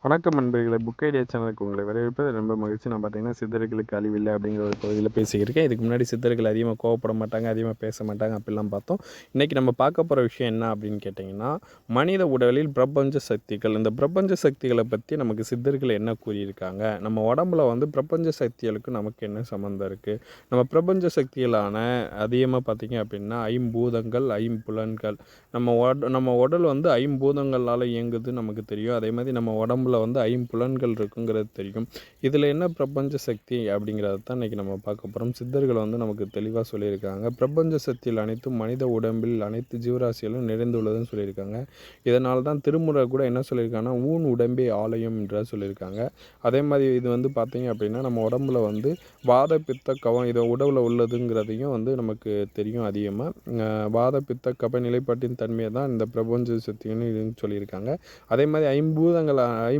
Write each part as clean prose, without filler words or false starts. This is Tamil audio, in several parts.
வணக்கம் நண்பர்களே, புக் ஐடியா சேனலுக்கு உங்களை வரவேற்பது ரொம்ப மகிழ்ச்சி. நான் பார்த்தீங்கன்னா சித்தர்களுக்கு அழிவில்லை அப்படிங்கிற ஒரு பகுதியில் பேசிக்கிருக்கேன். இதுக்கு முன்னாடி சித்தர்கள் அதிகமாக கோவப்பட மாட்டாங்க, அதிகமாக பேச மாட்டாங்க அப்படிலாம் பார்த்தோம். இன்றைக்கி நம்ம பார்க்க போகிற விஷயம் என்ன அப்படின்னு கேட்டிங்கன்னா, மனித உடலில் பிரபஞ்ச சக்திகள். இந்த பிரபஞ்ச சக்திகளை பற்றி நமக்கு சித்தர்கள் என்ன கூறியிருக்காங்க, நம்ம உடம்புல பிரபஞ்ச சக்திகளுக்கு நமக்கு என்ன சம்மந்தம் இருக்குது, நம்ம பிரபஞ்ச சக்திகளான அதிகமாக பார்த்திங்க அப்படின்னா ஐம்பூதங்கள், ஐம்புலன்கள். நம்ம உடல் ஐம்பூதங்களால் இயங்குது நமக்கு தெரியும். அதே மாதிரி நம்ம உடம்புல ஐம்புலன்கள் இருக்குங்கிறது தெரியும். இதில் என்ன பிரபஞ்ச சக்தி அப்படிங்கிறத தான் இன்றைக்கி நம்ம பார்க்க போகிறோம். சித்தர்கள் நமக்கு தெளிவாக சொல்லியிருக்காங்க. பிரபஞ்ச சக்தியில் அனைத்தும் மனித உடம்பில் அனைத்து ஜீவராசிகளும் நிறைந்துள்ளதுன்னு சொல்லியிருக்காங்க. இதனால தான் திருமுறை கூட என்ன சொல்லியிருக்காங்கன்னா, ஊன் உடம்பே ஆலயம் என்ற சொல்லியிருக்காங்க. அதே மாதிரி இது பார்த்தீங்க அப்படின்னா நம்ம உடம்புல வாத பித்த கவம் இது உடவில் உள்ளதுங்கிறதையும் நமக்கு தெரியும். அதிகமாக வாத பித்த கப நிலைப்பாட்டின் தன்மையை தான் இந்த பிரபஞ்ச சக்தின்னு சொல்லியிருக்காங்க. அதே மாதிரி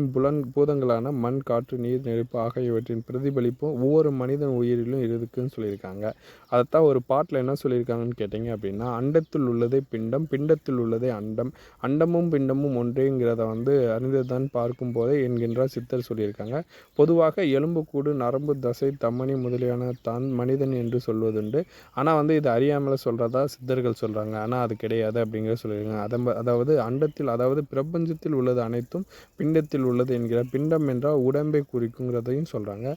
ஐம்பூதங்களான மண், காற்று, நீர், நெருப்பு ஆகியவற்றின் பிரதிபலிப்பும் ஒவ்வொரு மனிதன் உயிரிலும் இருக்குதுன்னு சொல்லியிருக்காங்க. அதைத்தான் ஒரு பாட்டில் என்ன சொல்லியிருக்காங்கன்னு கேட்டிங்க அப்படின்னா, அண்டத்தில் உள்ளதே பிண்டம், பிண்டத்தில் உள்ளதே அண்டம், அண்டமும் பிண்டமும் ஒன்றேங்கிறத அறிந்ததான் பார்க்கும் போதே என்கின்றார் சித்தர் சொல்லியிருக்காங்க. பொதுவாக எலும்புக்கூடு, நரம்பு, தசை, தமனி முதலியான தான் மனிதன் என்று சொல்வதுண்டு. ஆனால் இது அறியாமல் சொல்கிறதா சித்தர்கள் சொல்கிறாங்க. ஆனால் அது கிடையாது அப்படிங்கிற சொல்லியிருக்காங்க. அதாவது அண்டத்தில், அதாவது பிரபஞ்சத்தில் உள்ளது அனைத்தும் பிண்டத்தில் உள்ளது என்கிறார். பிண்டம் என்றால் உடம்பை குறிக்குங்கிறதையும் சொல்கிறாங்க.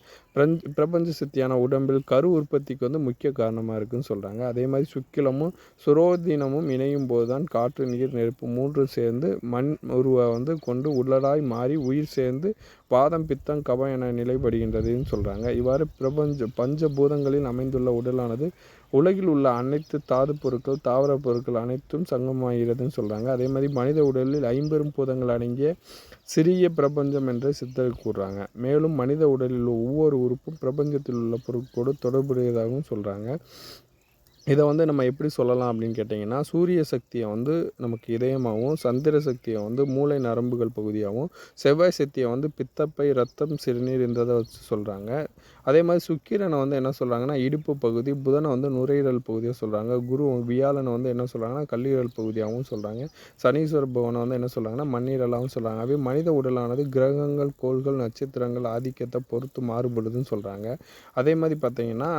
பிரபஞ்ச சக்தியான உடம்பில் கரு உற்பத்திக்கு முக்கிய காரணமாக இருக்குதுன்னு சொல்கிறாங்க. அதே மாதிரி சுக்கிலமும் சுரோதினமும் இணையும் போது தான் காற்று, நீர், நெருப்பு மூன்று சேர்ந்து மண் உருவ கொண்டு உள்ளடாய் மாறி உயிர் சேர்ந்து வாதம், பித்தம், கபம் என நிலைப்படுகின்றதுன்னு சொல்கிறாங்க. இவ்வாறு பஞ்சபூதங்களில் அமைந்துள்ள உடலானது உலகில் உள்ள அனைத்து தாது பொருட்கள், தாவர பொருட்கள் அனைத்தும் சங்கமாகிறதுன்னு சொல்கிறாங்க. அதே மாதிரி மனித உடலில் ஐம்பெரும் பூதங்கள் அடங்கிய சிறிய பிரபஞ்சம் என்று சித்தர் கூறுறாங்க. மேலும் மனித உடலில் உள்ள ஒவ்வொரு உறுப்பும் பிரபஞ்சத்தில் உள்ள பொருட்களோடு தொடர்புடையதாகவும் சொல்கிறாங்க. இதை நம்ம எப்படி சொல்லலாம் அப்படின்னு கேட்டிங்கன்னா, சூரிய சக்தியை நமக்கு இதயமாகவும், சந்திர சக்தியை மூளை நரம்புகள் பகுதியாகவும், செவ்வாய் சக்தியை பித்தப்பை, ரத்தம், சிறுநீர் என்றதை வச்சு சொல்கிறாங்க. அதே மாதிரி சுக்கிரனை என்ன சொல்கிறாங்கன்னா இடுப்பு பகுதி, புதனை நுரையீரல் பகுதியாக சொல்கிறாங்க. குரு வியாழனை என்ன சொல்கிறாங்கன்னா கல்லீரல் பகுதியாகவும் சொல்கிறாங்க. சனீஸ்வர பவனை என்ன சொல்கிறாங்கன்னா மண்ணீரலாகவும் சொல்கிறாங்க. அப்படியே மனித உடலானது கிரகங்கள், கோள்கள், நட்சத்திரங்கள் ஆதிக்கத்தை பொறுத்து மாறுபடுதுன்னு சொல்கிறாங்க. அதே மாதிரி பார்த்திங்கன்னா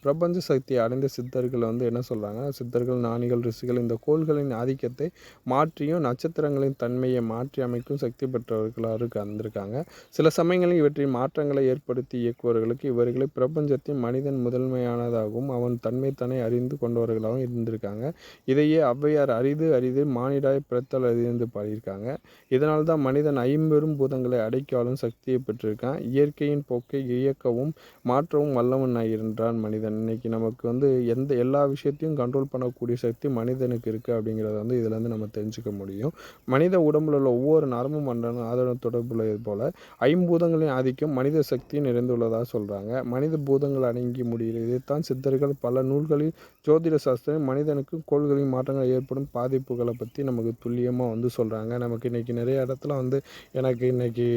பிரபஞ்ச சக்தியை அடைந்த சித்தர்கள் என்ன சொல்கிறாங்க, சித்தர்கள், ஞானிகள், ரிஷிகள் இந்த கோள்களின் ஆதிக்கத்தை மாற்றியும் நட்சத்திரங்களின் தன்மையை மாற்றி அமைக்கும் சக்தி பெற்றவர்களாக இருந்திருக்காங்க. சில சமயங்களில் இவற்றின் மாற்றங்களை ஏற்படுத்தி இயக்குவர்களுக்கு இவர்களை பிரபஞ்சத்தின் மனிதன் முதன்மையானதாகவும் அவன் தன்மைத்தனை அறிந்து கொண்டவர்களாகவும் இருந்திருக்காங்க. இதையே ஔவையார் அரிது அரிது மானிடாய் பிறத்தல் அறிந்து பாடியிருக்காங்க. இதனால் தான் மனிதன் ஐம்பெரும் பூதங்களை அடைக்காலும் சக்தியை பெற்றிருக்கான். இயற்கையின் போக்கை இயக்கவும் மாற்றவும் வல்லவன் ஆகின்றான் மனிதன். இன்னைக்கு நமக்கு எல்லா விஷயத்தையும் கண்ட்ரோல் பண்ணக்கூடிய சக்தி மனிதனுக்கு இருக்குது அப்படிங்கிறத இதிலேருந்து நம்ம தெரிஞ்சுக்க முடியும். மனித உடம்பில் உள்ள ஒவ்வொரு நரம்பு மண்டலம் ஆதரவு தொடர்புள்ளது போல் ஐம்பூதங்களின் ஆதிக்கம் மனித சக்தி நிறைந்துள்ளதாக சொல்கிறாங்க. மனித பூதங்கள் அடங்கி முடிகிறது. இதைத்தான் சித்தர்கள் பல நூல்களில் ஜோதிட சாஸ்திரம் மனிதனுக்கு கோள்களின் மாற்றங்கள் ஏற்படும் பாதிப்புகளை பற்றி நமக்கு துல்லியமாக சொல்கிறாங்க. நமக்கு இன்றைக்கி நிறைய இடத்துல எனக்கு இன்றைக்கி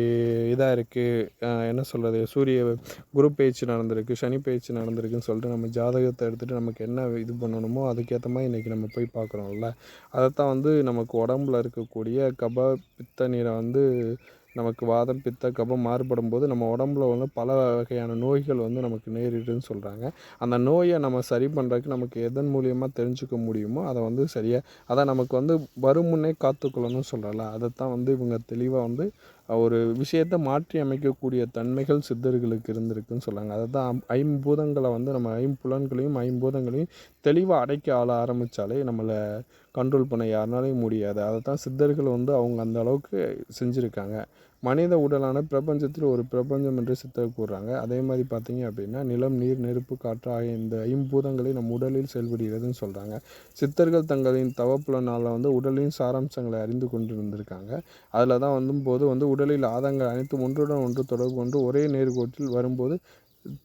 இதாக இருக்குது, என்ன சொல்கிறது, குரு பயிற்சி நடந்திருக்கு, சனி பயிற்சி நடந்திருக்குன்னு சொல்லிட்டு நம்ம ஜாதகத்தை எடுத்துகிட்டு நமக்கு என்ன இது பண்ணணுமோ அதுக்கேற்ற மாதிரி இன்றைக்கி நம்ம போய் பார்க்குறோம்ல. அதைத்தான் நமக்கு உடம்புல இருக்கக்கூடிய கப பித்த நீரை நமக்கு வாதம், பித்த, கபம் மாறுபடும் போது நம்ம உடம்புல பல வகையான நோய்கள் நமக்கு நேரிடுன்னு சொல்கிறாங்க. அந்த நோயை நம்ம சரி பண்ணுறதுக்கு நமக்கு எதன் மூலியமாக தெரிஞ்சுக்க முடியுமோ அதை சரியாக அதான் நமக்கு வரும் முன்னே காத்துக்கொள்ளணும்னு சொல்கிறல. அதைத்தான் இவங்க தெளிவாக ஒரு விஷயத்தை மாற்றி அமைக்கக்கூடிய தன்மைகள் சித்தர்களுக்கு இருந்திருக்குன்னு சொல்கிறாங்க. அதை தான் ஐம்பூதங்களை நம்ம ஐம்புலன்களையும் ஐம்பூதங்களையும் தெளிவாக அடைக்க ஆரம்பித்தாலே நம்மளை கண்ட்ரோல் பண்ண யாருனாலையும் முடியாது. அதை தான் சித்தர்கள் அவங்க அந்த அளவுக்கு செஞ்சுருக்காங்க. மனித உடலான பிரபஞ்சத்தில் ஒரு பிரபஞ்சம் என்று சித்தர் கூறுறாங்க. அதே மாதிரி பார்த்திங்க அப்படின்னா நிலம், நீர், நெருப்பு, காற்று ஆகிய இந்த ஐம்பூதங்களை நம் உடலில் செயல்படுகிறதுன்னு சொல்கிறாங்க. சித்தர்கள் தங்களின் தவப்புலனால் உடலின் சாராம்சங்களை அறிந்து கொண்டு இருந்திருக்காங்க. அதில் தான் போது உடலில் ஆதங்கள் அனைத்தும் ஒன்றுடன் ஒன்று தொடர்பு கொண்டு ஒரே நேர்கோட்டில் வரும்போது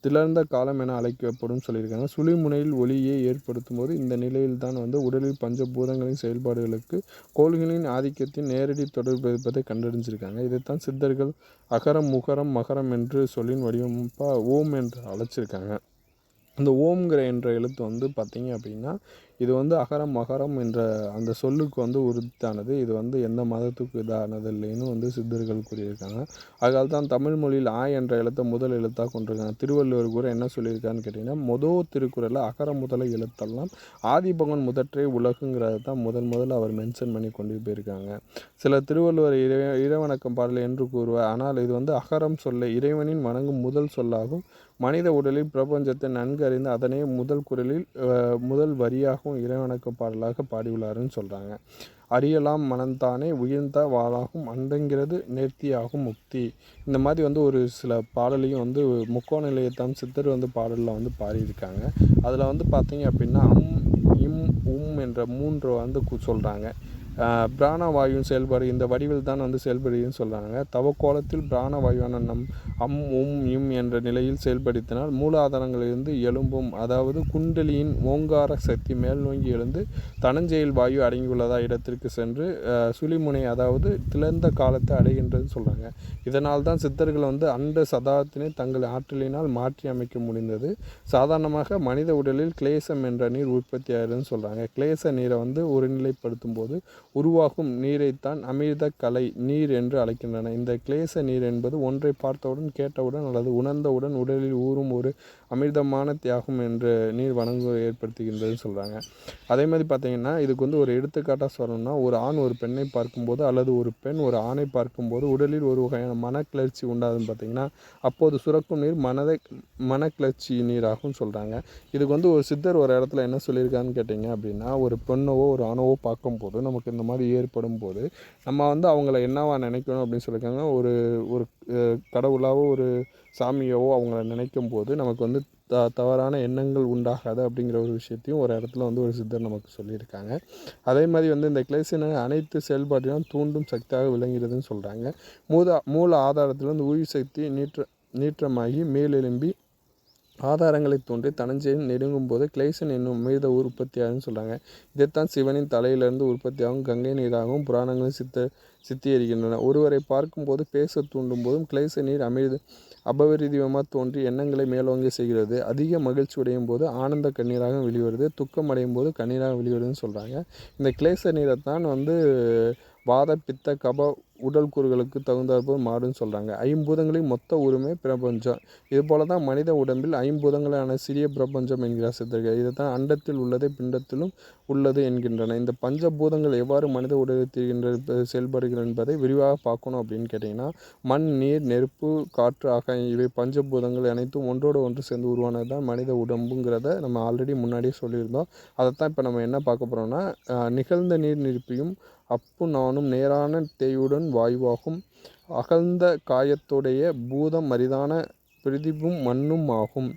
திளர்ந்த காலம் என அழைக்கப்படும் சொல்லியிருக்காங்க. சுழிமுனையில் ஒளியை ஏற்படுத்தும் போது இந்த நிலையில் தான் உடலில் பஞ்சபூதங்களின் செயல்பாடுகளுக்கு கோள்களின் ஆதிக்கத்தின் நேரடி தொடர்பு இருப்பதை கண்டறிஞ்சிருக்காங்க. இதைத்தான் சித்தர்கள் அகரம், முகரம், மகரம் என்று சொல்லின் வடிவமைப்பாக ஓம் என்று அழைச்சிருக்காங்க. இந்த ஓம்ங்கிற என்ற எழுத்து வந்து பார்த்திங்க அப்படின்னா இது வந்து அகரம் மகரம் என்ற அந்த சொல்லுக்கு வந்து உரித்தானது. இது வந்து எந்த மதத்துக்கு இதானது இல்லைன்னு வந்து சித்தர்கள் கூறியிருக்காங்க. அதனால தான் தமிழ் மொழியில் ஆ என்ற எழுத்தை முதல் எழுத்தாக கொண்டிருக்காங்க. திருவள்ளுவர் கூட என்ன சொல்லியிருக்காருன்னு கேட்டிங்கன்னா, திருக்குறளில் அகர முதல எழுத்தெல்லாம் ஆதிபகவன் முதற்றே உலகுங்கிறத தான் முதல்ல அவர் மென்ஷன் பண்ணி கொண்டு போயிருக்காங்க. சில திருவள்ளுவர் இறைவணக்கம் பாடல் என்று கூறுவார். ஆனால் இது வந்து அகரம் சொல்லை இறைவனின் வணங்கும் முதல் சொல்லாகும். மனித உடலில் பிரபஞ்சத்தை நன்கு அறிந்து அதனை முதல் குரலில் முதல் வரியாகவும் இறைவணக்க பாடலாக பாடியுள்ளாருன்னு சொல்கிறாங்க. அறியலாம் மனந்தானே உயர்ந்த வாளாகும் அண்டங்கிறது நேர்த்தியாகும் முக்தி. இந்த மாதிரி வந்து ஒரு சில பாடலையும் வந்து முக்கோண நிலையத்தாம் சித்தர் வந்து பாடலில் வந்து பாடியிருக்காங்க. அதில் வந்து பார்த்தீங்க அப்படின்னா இம் என்ற 3 வந்து சொல்கிறாங்க. பிராணவாயுவின் செயல்பாடு இந்த வடிவில் தான் வந்து செயல்படுதுன்னு சொல்கிறாங்க. தவக்கோலத்தில் பிராணவாயுவான இம் என்ற நிலையில் செயல்படுத்தினால் மூலாதாரங்களிலிருந்து எழும்பும், அதாவது குண்டலியின் ஓங்கார சக்தி மேல் நோக்கி எழுந்து தனஞ்செயல் வாயு அடங்கியுள்ளதா இடத்திற்கு சென்று சுழிமுனை அதாவது திறந்த காலத்தை அடைகின்றதுன்னு சொல்கிறாங்க. இதனால் தான் சித்தர்கள் வந்து அண்ட சதாத்தினை தங்கள் ஆற்றலினால் மாற்றி அமைக்க முடிந்தது. சாதாரணமாக மனித உடலில் கிளேசம் என்ற நீர் உற்பத்தி ஆகுதுன்னு சொல்கிறாங்க. கிளேச நீரை வந்து ஒருநிலைப்படுத்தும் போது உருவாகும் நீரைத்தான் அமிர்த கலை நீர் என்று அழைக்கின்றன. இந்த கிளேச நீர் என்பது ஒன்றை பார்த்தவுடன் கேட்டவுடன் அல்லது உணர்ந்தவுடன் உடலில் ஊறும் ஒரு அமிர்தமான தியாகம் என்று நீர் வணங்கு ஏற்படுத்துகின்றதுன்னு சொல்கிறாங்க. அதே மாதிரி பார்த்திங்கன்னா இதுக்கு வந்து ஒரு எடுத்துக்காட்டாக சொல்லணும்னா, ஒரு ஆண் ஒரு பெண்ணை பார்க்கும்போது அல்லது ஒரு பெண் ஒரு ஆணை பார்க்கும்போது உடலில் ஒரு வகையான மனக்கிளர்ச்சி உண்டாதுன்னு பார்த்திங்கன்னா அப்போது சுரக்கும் நீர் மனக்கிளர்ச்சி நீராகும் சொல்கிறாங்க. இதுக்கு வந்து ஒரு சித்தர் ஒரு இடத்துல என்ன சொல்லியிருக்கான்னு கேட்டிங்க அப்படின்னா, ஒரு பெண்ணவோ ஒரு ஆணவோ பார்க்கும்போது நமக்கு இந்த மாதிரி ஏற்படும் போது நம்ம வந்து அவங்கள என்னவா நினைக்கணும் அப்படின்னு சொல்லியிருக்காங்க. ஒரு ஒரு கடவுளாவோ ஒரு சாமியாவோ அவங்கள நினைக்கும் போது நமக்கு வந்து தவறான எண்ணங்கள் உண்டாகாது அப்படிங்கிற ஒரு விஷயத்தையும் ஒரு இடத்துல வந்து ஒரு சித்தர் நமக்கு சொல்லியிருக்காங்க. அதே மாதிரி வந்து இந்த கிளேசின அனைத்து செயல்பாட்டிலும் தூண்டும் சக்தியாக விளங்குகிறதுன்னு சொல்கிறாங்க. மூல ஆதாரத்திலிருந்து உயிர் சக்தி நீற்றமாகி மேலெலும்பி ஆதாரங்களை தோன்றி தனஞ்செயல் நெருங்கும் போது கிளேசன் என்னும் அமிர்த உற்பத்தியாகுன்னு சொல்கிறாங்க. இதைத்தான் சிவனின் தலையிலிருந்து உற்பத்தியாகும் கங்கை நீராகவும் புராணங்களில் சித்தரிக்கின்றன. ஒருவரை பார்க்கும்போது பேச தூண்டும் போதும் கிளேச நீர் அபரிதமாக தோன்றி எண்ணங்களை மேலோங்க செய்கிறது. அதிக மகிழ்ச்சி அடையும் போது ஆனந்த கண்ணீராக வெளிவருது, துக்கம் அடையும் போது கண்ணீராக வெளிவருதுன்னு சொல்கிறாங்க. இந்த கிளேச நீரைத்தான் வந்து வாத பித்த கப உடல் கூறுகளுக்கு தகுந்தாற்போல் மாறுன்னு சொல்கிறாங்க. ஐம்பூதங்களின் மொத்த உரிமை பிரபஞ்சம். இதுபோல தான் மனித உடம்பில் ஐம்பூதங்களான சிறிய பிரபஞ்சம் என்கிறார் சித்தர்கள். இதை தான் அண்டத்தில் உள்ளதை பிண்டத்திலும் உள்ளது என்கின்றன. இந்த பஞ்சபூதங்கள் எவ்வாறு மனித உடலில் செயல்படுகிறது என்பதை விரிவாக பார்க்கணும் அப்படின்னு கேட்டிங்கன்னா, மண் நீர் நெருப்பு காற்று ஆகாயம் இவை பஞ்சபூதங்கள் அனைத்தும் ஒன்றோடு ஒன்று சேர்ந்து உருவானது தான் மனித உடம்புங்கிறத நம்ம ஆல்ரெடி முன்னாடியே சொல்லியிருந்தோம். அதைத்தான் இப்போ நம்ம என்ன பார்க்க போகிறோம்னா, நிகழ்ந்த நீர் நிரப்பியும் அப்பு நானும் நேரான தேயுடன் வாயுவாகும் அகழ்ந்த காயத்துடைய பூதம் அரிதான பிரிதிவும் மண்ணும் ஆகும்.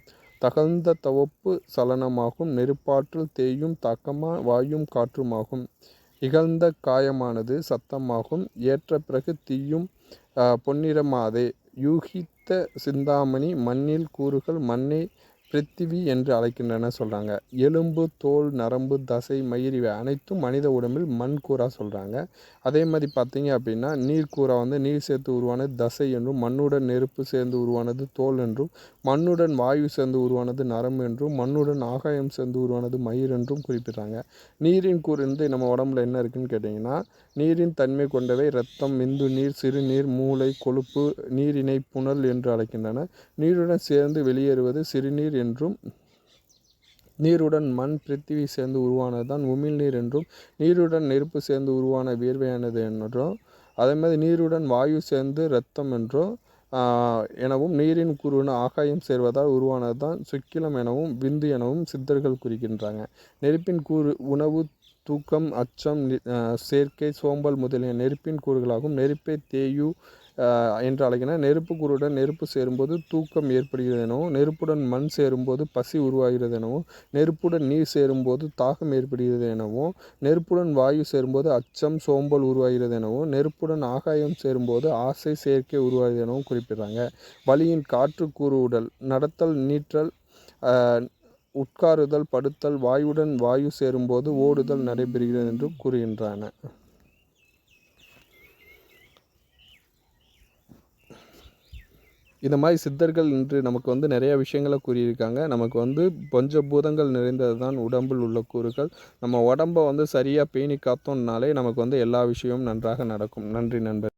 தகழ்ந்த தவப்பு சலனமாகும் நெருப்பாற்றல் தேயும் தாக்கமா வாயும் காற்றுமாகும். இகழ்ந்த காயமானது சத்தமாகும் ஏற்ற பிறகு தீயும் பொன்னிறமாதே. யூகித்த சிந்தாமணி மண்ணில் கூறுகள் மண்ணை பிரித்திவி என்று அழைக்கின்றன சொல்கிறாங்க. எலும்பு தோல் நரம்பு தசை மயிர் இவை அனைத்தும் மனித உடம்பில் மண் கூறா சொல்கிறாங்க. அதே மாதிரி பார்த்தீங்க அப்படின்னா நீர்க்கூறா வந்து நீர் சேர்த்து உருவானது தசை என்றும், மண்ணுடன் நெருப்பு சேர்ந்து உருவானது தோல் என்றும், மண்ணுடன் வாயு சேர்ந்து உருவானது நரம்பு என்றும், மண்ணுடன் ஆகாயம் சேர்ந்து உருவானது மயிர் என்றும் குறிப்பிட்றாங்க. நீரின் கூறு வந்து நம்ம உடம்புல என்ன இருக்குதுன்னு கேட்டிங்கன்னா, நீரின் தன்மை கொண்டவை இரத்தம் விந்து நீர் சிறுநீர் மூளை கொழுப்பு நீரினை புனல் என்று அழைக்கின்றன. நீருடன் சேர்ந்து வெளியேறுவது சிறுநீர் என்றும், நீருடன் மண் பிரித்திவி சேர்ந்து உருவானது தான் உமிழ்நீர் என்றும், நீருடன் நெருப்பு சேர்ந்து உருவான வியர்வையானது என்றும், அதே மாதிரி நீருடன் வாயு சேர்ந்து இரத்தம் என்றும் எனவும், நீரின் கூறுவன ஆகாயம் சேர்வதால் உருவானது தான் சுக்கிலம் எனவும் விந்து எனவும் சித்தர்கள் குறிக்கின்றாங்க. நெருப்பின் கூறு உணவு தூக்கம் அச்சம் சேர்க்கை சோம்பல் முதலிய நெருப்பின் கூறுகளாகும். நெருப்பை தேயு என்று அழைக்கின்றன. நெருப்பு கூறுடன் நெருப்பு சேரும்போது தூக்கம் ஏற்படுகிறது எனவும், நெருப்புடன் மண் சேரும்போது பசி உருவாகிறது எனவும், நெருப்புடன் நீர் சேரும்போது தாகம் ஏற்படுகிறது எனவும், நெருப்புடன் வாயு சேரும்போது அச்சம் சோம்பல் உருவாகிறது எனவும், நெருப்புடன் ஆகாயம் சேரும்போது ஆசை சேர்க்கை உருவாகிறது எனவும் குறிப்பிடுறாங்க. வளியின் காற்று கூறு உடல் நடத்தல் நீற்றல் உட்காருதல் படுத்தல் வாயுடன் வாயு சேரும்போது ஓடுதல் நடைபெறுகிறது என்று கூறுகின்றன. இந்த மாதிரி சித்தர்கள் இன்று நமக்கு வந்து நிறைய விஷயங்களை கூறியிருக்காங்க. நமக்கு வந்து பஞ்சபூதங்கள் நிறைந்தது தான் உடம்பில் உள்ள கூறுகள். நம்ம உடம்ப வந்து சரியாக பேணி காத்தோம்னாலே நமக்கு வந்து எல்லா விஷயமும் நன்றாக நடக்கும். நன்றி நண்பர்.